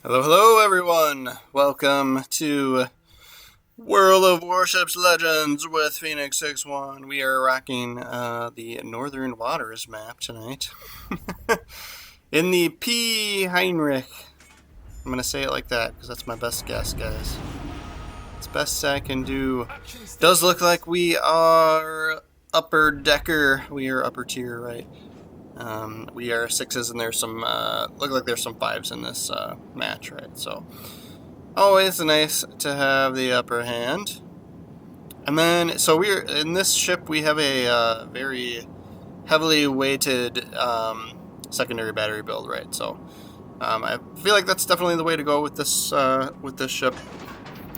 Hello, hello, everyone. Welcome to World of Warships Legends with Phoenix 6-1. We are rocking the Northern Waters map tonight. In the Heinrich. I'm going to say it like that because that's my best guess, guys. It's best I can do. Does look like we are upper decker. We are upper tier, right? We are sixes, and there's some look like there's some fives in this match, right? So always nice to have the upper hand. And then, so we're in this ship. We have a very heavily weighted secondary battery build, right? So I feel like that's definitely the way to go with this ship,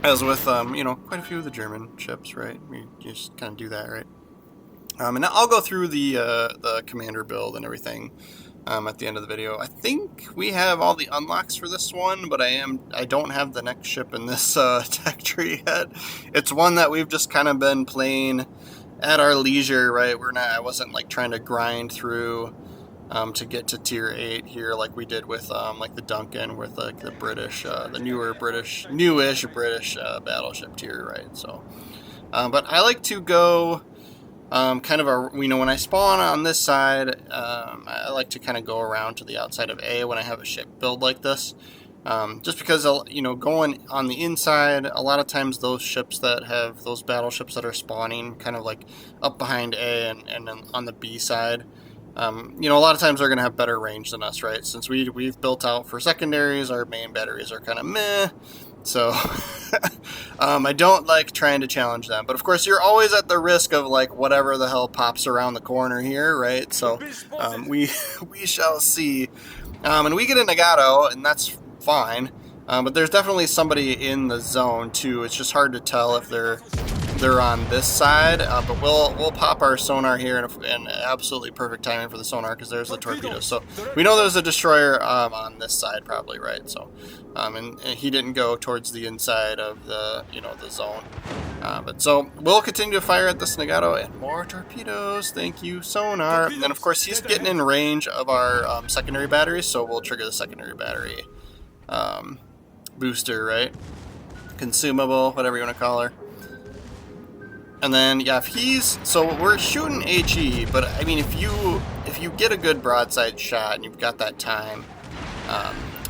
as with quite a few of the German ships, right? You just kind of do that, right? And I'll go through the commander build and everything at the end of the video. I think we have all the unlocks for this one, but I don't have the next ship in this tech tree yet. It's one that we've just kind of been playing at our leisure, right? I wasn't like trying to grind through to get to tier 8 here like we did with like the Duncan, with like the British, the newish British battleship tier, right? So, but I like to go. Kind of when I spawn on this side, I like to kind of go around to the outside of A when I have a ship build like this. Just because, going on the inside, a lot of times those ships that have those battleships that are spawning kind of like up behind A and then on the B side, a lot of times they're going to have better range than us, right? Since we've built out for secondaries, our main batteries are kind of meh. So I don't like trying to challenge them. But of course, you're always at the risk of like whatever the hell pops around the corner here, right? So we shall see. And we get a Nagato, and that's fine. But there's definitely somebody in the zone too. It's just hard to tell if they're on this side. But we'll pop our sonar here, and absolutely perfect timing for the sonar because there's the torpedo. So we know there's a destroyer on this side probably, right? So. And he didn't go towards the inside of the zone. But so we'll continue to fire at this Nagato and more torpedoes. Thank you, sonar. And then of course he's getting in range of our secondary batteries, so we'll trigger the secondary battery booster, right? Consumable, whatever you want to call her. And then yeah, so we're shooting HE, but I mean if you get a good broadside shot and you've got that time.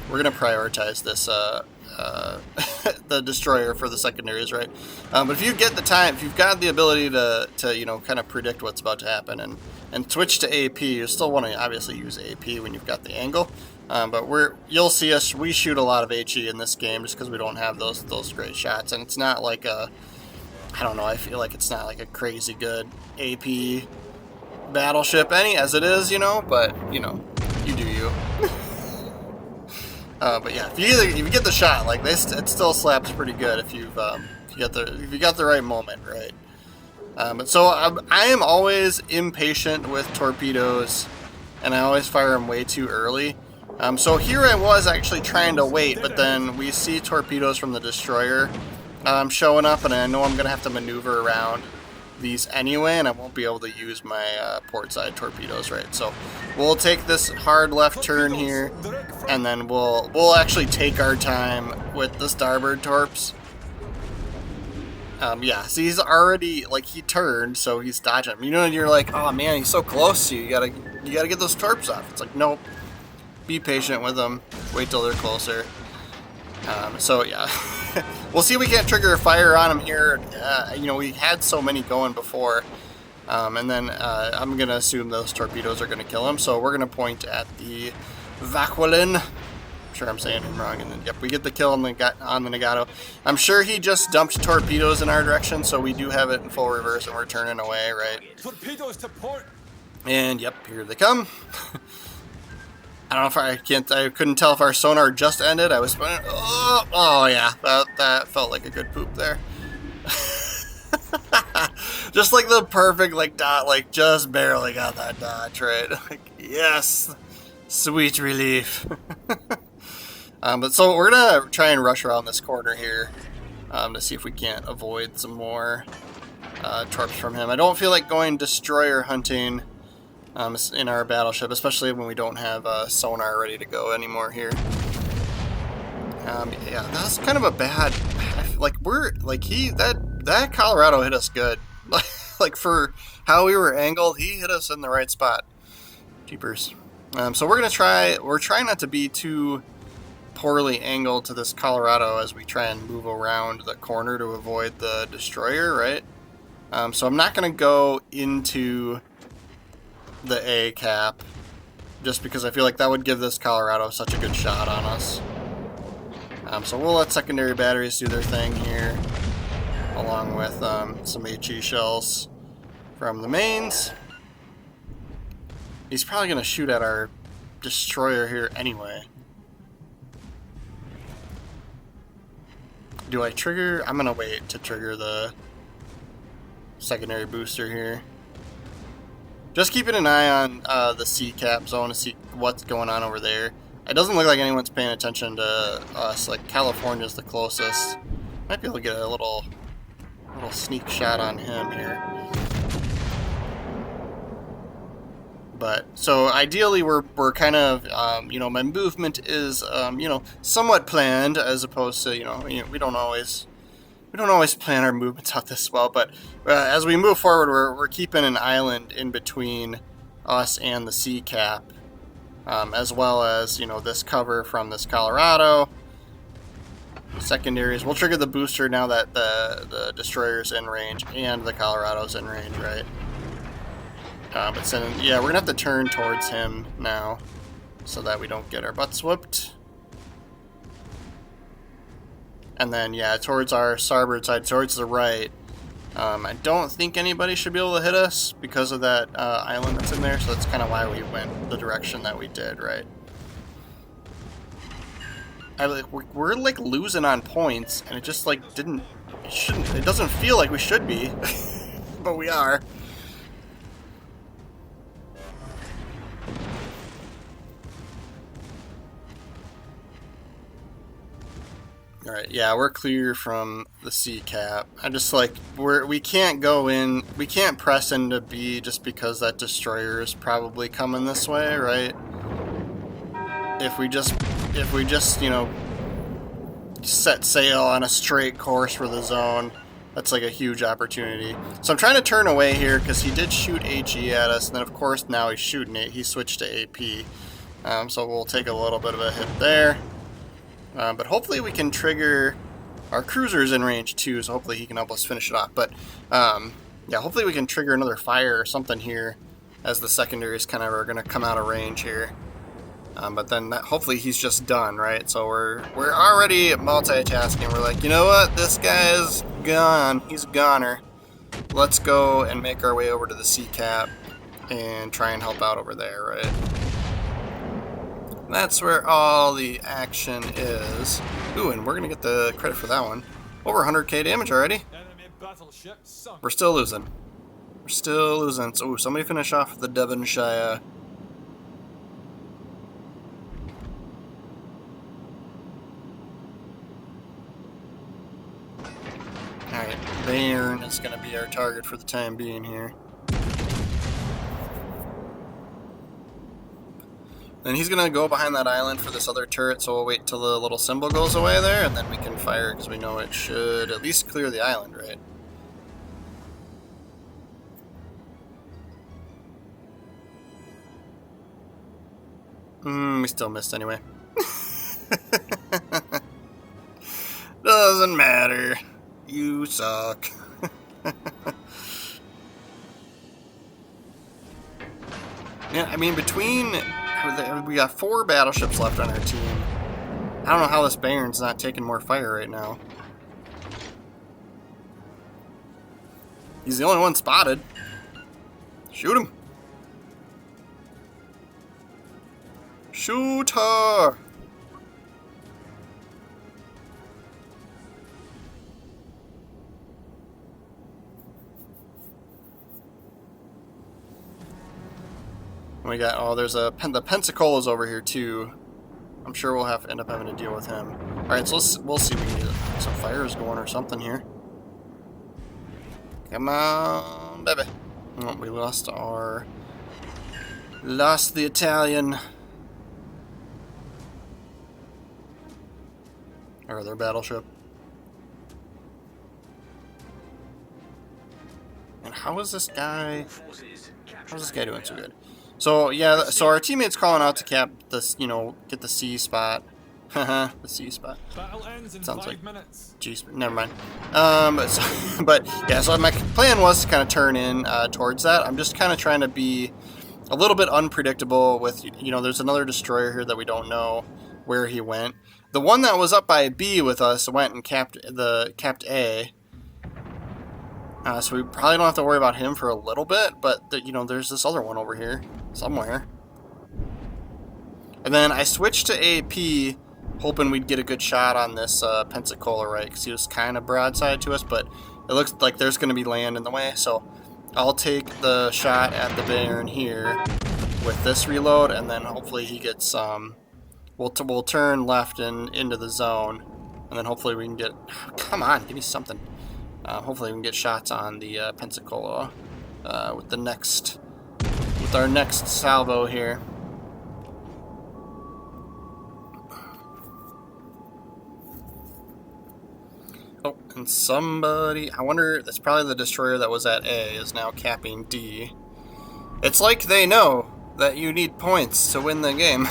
We're going to prioritize this, the destroyer for the secondaries, right? But if you get the time, if you've got the ability to kind of predict what's about to happen and switch to AP, you still want to obviously use AP when you've got the angle. But you'll see us, we shoot a lot of HE in this game just because we don't have those great shots. And it's not like I feel like it's not like a crazy good AP battleship as it is, but, you do you. But yeah, if you get the shot like this, it still slaps pretty good if you got the right moment, right? But so I am always impatient with torpedoes, and I always fire them way too early. So here I was actually trying to wait, but then we see torpedoes from the destroyer showing up, and I know I'm gonna have to maneuver around these anyway, and I won't be able to use my port side torpedoes, right? So we'll take this hard left turn here, and then we'll actually take our time with the starboard torps. Yeah, so he's already he turned, so he's dodging. You're like, oh man, he's so close to you. You gotta get those torps off. It's like, nope. Be patient with them. Wait till they're closer. So yeah, we'll see if we can't trigger a fire on him here. We had so many going before, and then I'm gonna assume those torpedoes are gonna kill him. So we're gonna point at the Vaquelin. I'm sure I'm saying him wrong. And then yep, we get the kill on the Nagato. I'm sure he just dumped torpedoes in our direction, so we do have it in full reverse, and we're turning away, right? Torpedoes to port. And yep, here they come. I don't know if I couldn't tell if our sonar just ended. I was, oh yeah, that felt like a good poop there. Just like the perfect dot, just barely got that dodge, right? Yes, sweet relief. But so we're gonna try and rush around this corner here to see if we can't avoid some more torps from him. I don't feel like going destroyer hunting in our battleship, especially when we don't have sonar ready to go anymore here. Yeah, that's kind of a bad. Like we're like that Colorado hit us good. Like for how we were angled, he hit us in the right spot. Jeepers. So we're trying not to be too poorly angled to this Colorado as we try and move around the corner to avoid the destroyer, right? So I'm not going to go into the A cap just because I feel like that would give this Colorado such a good shot on us. So we'll let secondary batteries do their thing here, along with some HE shells from the mains. He's probably going to shoot at our destroyer here anyway. Do I trigger? I'm going to wait to trigger the secondary booster here. Just keeping an eye on the C cap zone to see what's going on over there. It doesn't look like anyone's paying attention to us. Like California's the closest. Might be able to get a little sneak shot on him here. But so ideally we're kind of you know, my movement is you know, somewhat planned as opposed to you know we don't always plan our movements out this well. But as we move forward, we're keeping an island in between us and the C cap. As well as, you know, this cover from this Colorado. Secondaries. We'll trigger the booster now that the destroyer's in range and the Colorado's in range, right? But then, yeah, we're going to have to turn towards him now so that we don't get our butts whooped. And then, yeah, towards our starboard side, towards the right. I don't think anybody should be able to hit us because of that island that's in there, so that's kind of why we went the direction that we did, right? We're like losing on points, and it just like it doesn't feel like we should be, but we are. Alright, yeah, we're clear from the C cap. I just like we can't go in, we can't press into B just because that destroyer is probably coming this way, right? If we just, you know, set sail on a straight course for the zone, that's like a huge opportunity. So I'm trying to turn away here because he did shoot HE at us, and then of course now he's shooting it. He switched to AP. So we'll take a little bit of a hit there. But hopefully we can trigger our cruisers in range too, so hopefully he can help us finish it off. But yeah, hopefully we can trigger another fire or something here as the secondaries kind of are going to come out of range here. But then hopefully he's just done, right? So we're already multitasking. We're like, you know what? This guy is gone. He's a goner. Let's go and make our way over to the C cap and try and help out over there, right? That's where all the action is. Ooh, and we're going to get the credit for that one. Over 100k damage already. We're still losing. We're still losing. So, ooh, somebody finish off the Devonshire. Alright, Bayern is going to be our target for the time being here. And he's going to go behind that island for this other turret, so we'll wait till the little symbol goes away there, and then we can fire, because we know it should at least clear the island, right? We still missed anyway. Doesn't matter. You suck. Yeah, I mean, we got 4 battleships left on our team. I don't know how this Bayern's not taking more fire right now. He's the only one spotted. Shoot him. Shoot her. We got, oh, there's the Pensacola's over here too. I'm sure we'll end up having to deal with him. Alright, so we'll see if we can get some fires going or something here. Come on, baby. Oh, we lost the Italian. Or their battleship. And how is this guy... How's this guy doing so good? So, yeah, so our teammate's calling out to cap this, you know, get the C spot. Haha, the C spot. Sounds like G spot. Never mind. But, yeah, so my plan was to kind of turn in towards that. I'm just kind of trying to be a little bit unpredictable with, you know, there's another destroyer here that we don't know where he went. The one that was up by B with us went and capped A. So we probably don't have to worry about him for a little bit, but, you know, there's this other one over here somewhere. And then I switched to AP, hoping we'd get a good shot on this Pensacola, right, because he was kind of broadside to us, but it looks like there's going to be land in the way, so I'll take the shot at the Baron here with this reload, and then hopefully he gets we'll turn left and into the zone, and then hopefully we can get... Come on, give me something. Hopefully we can get shots on the Pensacola with our next salvo here. Oh, and somebody... I wonder... That's probably the destroyer that was at A is now capping D. It's like they know that you need points to win the game.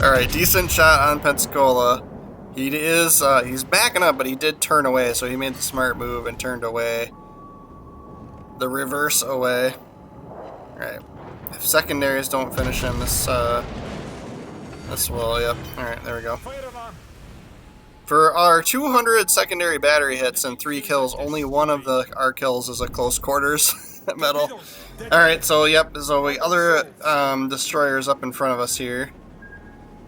Alright, decent shot on Pensacola. He is, he's backing up, but he did turn away, so he made the smart move and turned away. The reverse away. Alright. If secondaries don't finish him, this will, yep. Alright, there we go. For our 200 secondary battery hits and 3 kills, only one of our kills is a close quarters medal. Alright, so, yep, so the other destroyers up in front of us here.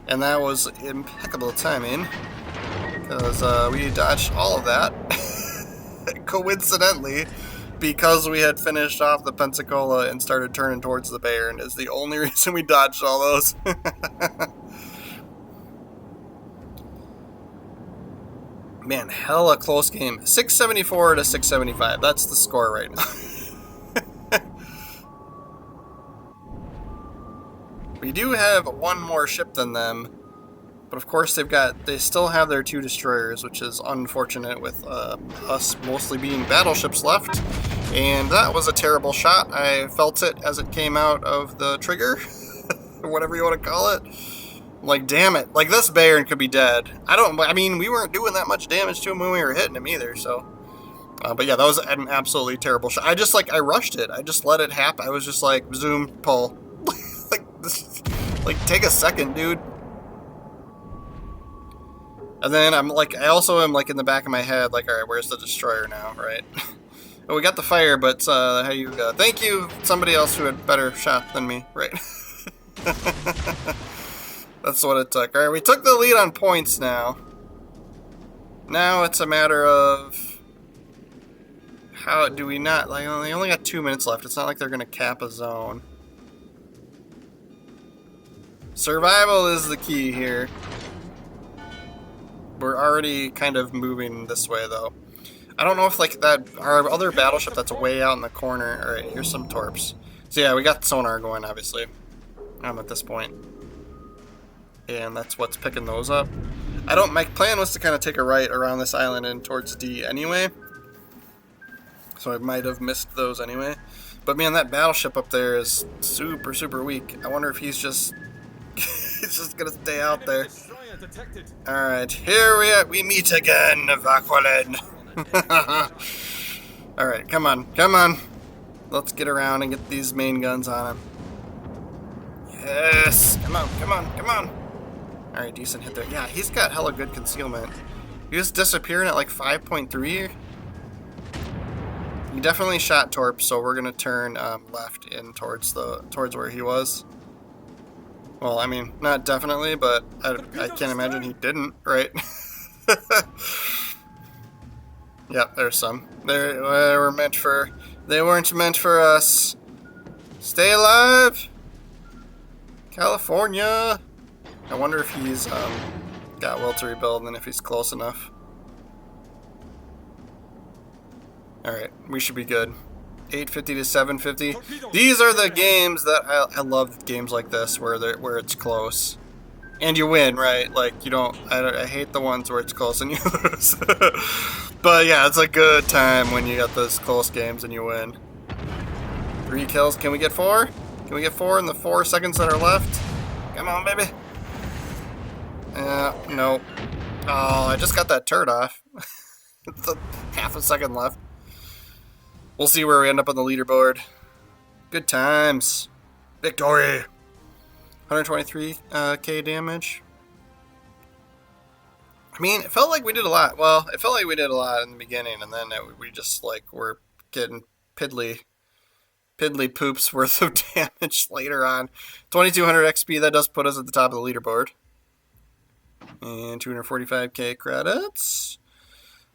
And that was impeccable timing, because we dodged all of that, coincidentally, because we had finished off the Pensacola and started turning towards the Baron is the only reason we dodged all those. Man, hella close game. 674 to 675, that's the score right now. We do have one more ship than them, but of course they still have their 2 destroyers, which is unfortunate with us mostly being battleships left. And that was a terrible shot. I felt it as it came out of the trigger, or whatever you want to call it. Like, damn it. Like, this Baron could be dead. I mean, we weren't doing that much damage to him when we were hitting him either, so. But yeah, that was an absolutely terrible shot. I rushed it. I just let it happen. I was just like, zoom, pull. Like, take a second, dude. And then I also am like in the back of my head, like, all right, where's the destroyer now, right? Well, we got the fire, but how you? Thank you, somebody else who had better shot than me, right? That's what it took. All right, we took the lead on points now. Now it's a matter of how do we not? Like, they only got 2 minutes left. It's not like they're gonna cap a zone. Survival is the key here. We're already kind of moving this way, though. I don't know if, like, our other battleship that's way out in the corner... Alright, here's some torps. So, yeah, we got sonar going, obviously. At this point. And that's what's picking those up. My plan was to kind of take a right around this island and towards D anyway. So I might have missed those anyway. But, man, that battleship up there is super, super weak. I wonder if he's just... He's just gonna stay out there. Alright, here we meet again, Vaquelin. Alright, come on. Let's get around and get these main guns on him. Yes! Come on. Alright, decent hit there. Yeah, he's got hella good concealment. He was disappearing at like 5.3. He definitely shot torp, so we're gonna turn left in towards where he was. Well, I mean, not definitely, but I can't imagine he didn't, right? Yep, there's some. They weren't meant for us. Stay alive! California! I wonder if he's got will to rebuild and if he's close enough. Alright, we should be good. 850 to 750. These are the games that I love games like this where it's close. And you win, right? Like, you don't, I hate the ones where it's close and you lose. But yeah, it's a good time when you got those close games and you win. 3 kills. Can we get 4? Can we get 4 in the 4 seconds that are left? Come on, baby. No. Oh, I just got that turret off. It's a half a second left. We'll see where we end up on the leaderboard. Good times. Victory. 123k damage. I mean, it felt like we did a lot. Well, it felt like we did a lot in the beginning, and then we just like were getting piddly poops worth of damage later on. 2200 XP, that does put us at the top of the leaderboard. And 245k credits.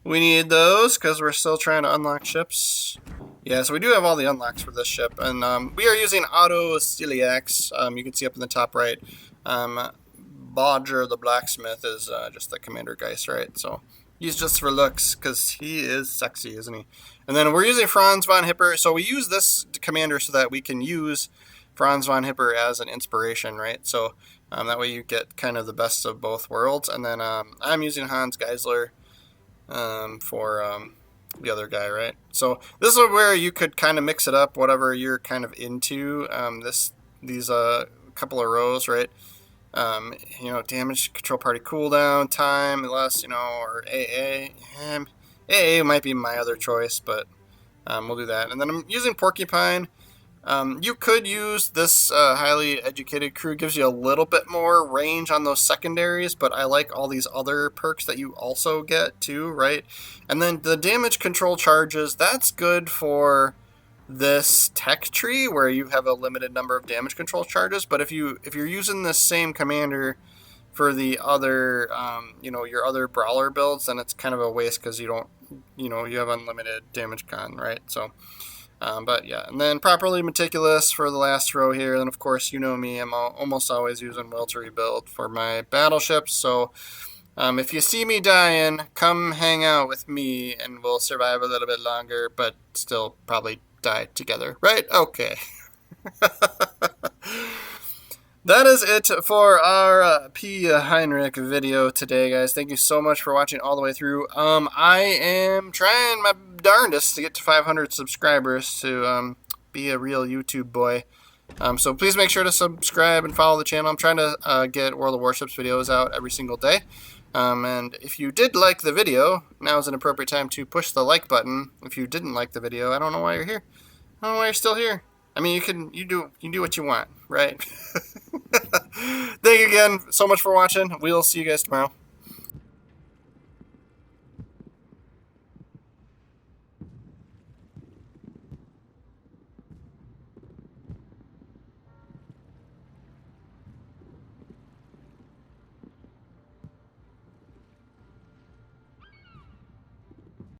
We need those because we're still trying to unlock ships. Yeah, so we do have all the unlocks for this ship. And we are using Auto Celiacs. You can see up in the top right. Bodger the blacksmith is just the Commander Geist, right? So he's just for looks because he is sexy, isn't he? And then we're using Franz von Hipper. So we use this commander so that we can use Franz von Hipper as an inspiration, right? So that way you get kind of the best of both worlds. And then I'm using Hans Geisler for the other guy, right? So this is where you could kind of mix it up, whatever you're kind of into. These couple of rows, right? Damage control party cooldown time, less, or AA. AA might be my other choice, but we'll do that. And then I'm using Porcupine. You could use this highly educated crew. Gives you a little bit more range on those secondaries, but I like all these other perks that you also get too, right? And then the damage control charges, that's good for this tech tree where you have a limited number of damage control charges. But if you're using this same commander for the other, your other brawler builds, then it's kind of a waste because you don't, you have unlimited damage con, right? So. But yeah, and then properly meticulous for the last row here. And of course, you know me, I'm almost always using will to rebuild for my battleships. So if you see me dying, come hang out with me and we'll survive a little bit longer, but still probably die together, right? Okay. That is it for our P. Heinrich video today, guys. Thank you so much for watching all the way through. I am trying my darndest to get to 500 subscribers to be a real YouTube boy. So please make sure to subscribe and follow the channel. I'm trying to get World of Warships videos out every single day. And if you did like the video, now is an appropriate time to push the like button. If you didn't like the video, I don't know why you're here. I don't know why you're still here. I mean, you do what you want, right? Thank you again so much for watching. We'll see you guys tomorrow.